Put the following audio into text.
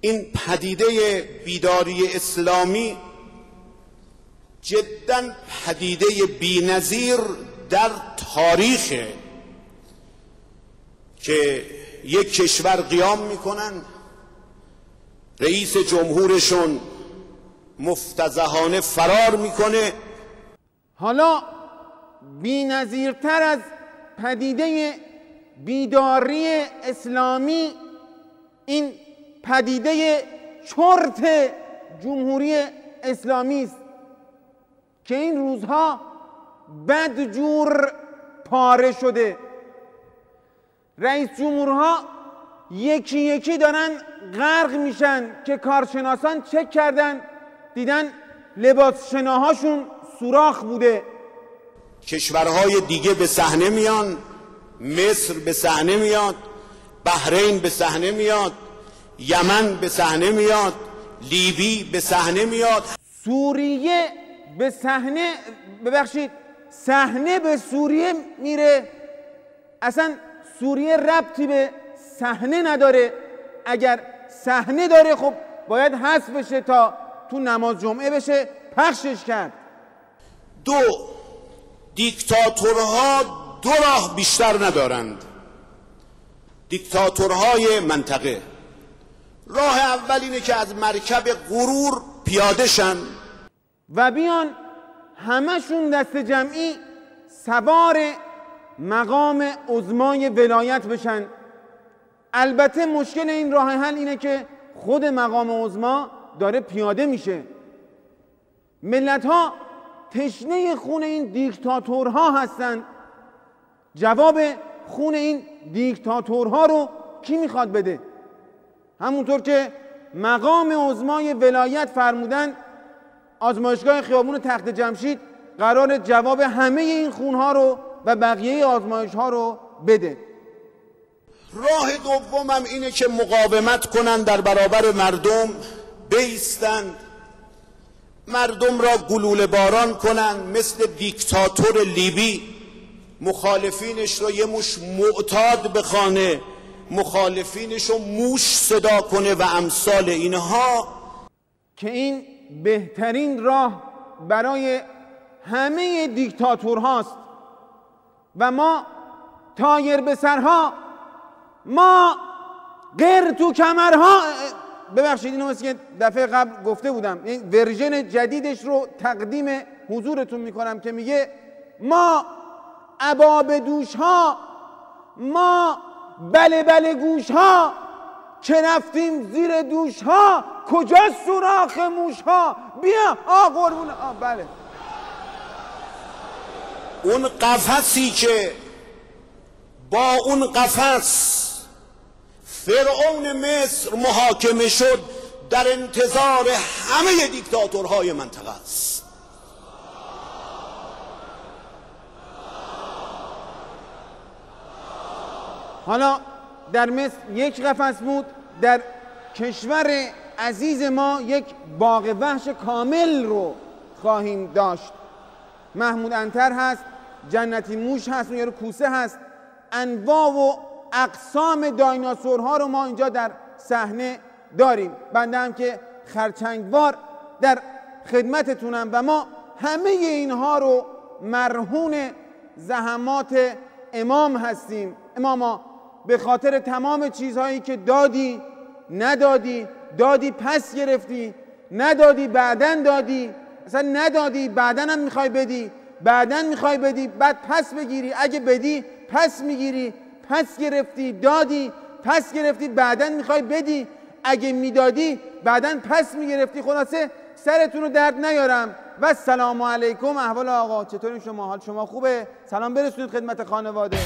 این پدیده بیداری اسلامی جداً پدیده بی‌نظیر در تاریخه که یک کشور قیام میکنن، رئیس جمهورشون مفتضحانه فرار میکنه. حالا بی‌نظیرتر از پدیده بیداری اسلامی این پدیده چرت جمهوری اسلامی است که این روزها بدجور پاره شده. رئیس جمهورها یکی یکی دارن غرق میشن که کارشناسان چک کردن دیدن لباس شناهاشون سوراخ بوده. کشورهای دیگه به صحنه میان، مصر به صحنه میاد، بحرین به صحنه میاد، یمن به صحنه میاد، لیبی به صحنه میاد، سوریه به صحنه، ببخشید، صحنه به سوریه میره. اصلا سوریه ربطی به صحنه نداره. اگر صحنه داره خب باید حذف بشه تا تو نماز جمعه بشه پخشش کرد. دو، دیکتاتورها دو راه بیشتر ندارند. دیکتاتورهای منطقه، راه اول اینه که از مرکب غرور پیاده شن و بیان همشون دست جمعی سوار مقام عظمای ولایت بشن. البته مشکل این راه حل اینه که خود مقام عظما داره پیاده میشه. ملت ها تشنه خون این دیکتاتورها هستن. جواب خون این دیکتاتورها رو کی میخواد بده؟ همونطور که مقام عظمای ولایت فرمودن آزمایشگاه خیابون تخت جمشید قرار جواب همه این خونها رو و بقیه آزمایش ها رو بده. راه دومم اینه که مقاومت کنن، در برابر مردم بایستن، مردم را گلوله باران کنن، مثل دیکتاتور لیبی مخالفینش را یه مش معتاد بخوانه، مخالفینش رو موش صدا کنه و امثال اینها، که این بهترین راه برای همه دیکتاتورهاست. و ما تایر به سرها، ما غیر تو کمرها، ببخشید اینو مثل که دفعه قبل گفته بودم، این ورژن جدیدش رو تقدیم حضورتون میکنم که میگه ما عبا به دوش ها، ما بله بله گوش ها، که رفتیم زیر دوش ها، کجا سوراخ موش ها، بیا قربون بله. اون قفسی که با اون قفس فرعون مصر محاکمه شد در انتظار همه دیکتاتورهای منطقه است. حالا در مصر یک قفس بود، در کشور عزیز ما یک باغ وحش کامل رو خواهیم داشت. محمود عنتر هست، جنتی موش هست، اون یارو کوسه هست، انواع و اقسام دایناسورها رو ما اینجا در صحنه داریم. بنده هم که خرچنگوار در خدمتتونم و ما همه اینها رو مرهون زحمات امام هستیم. اماما به خاطر تمام چیزهایی که دادی ندادی، دادی پس گرفتی، ندادی بعدن دادی، اصلا ندادی بعدن هم میخوای بدی، بعدن میخوای بدی بعد پس بگیری، اگه بدی پس میگیری، پس گرفتی دادی، پس گرفتی بعدن میخوای بدی، اگه میدادی بعدن پس میگرفتی. خلاصه سرتون رو درد نیارم و سلام علیکم. احوال آقا چطورین شما؟ حال شما خوبه؟ سلام برسونید خدمت خانواده.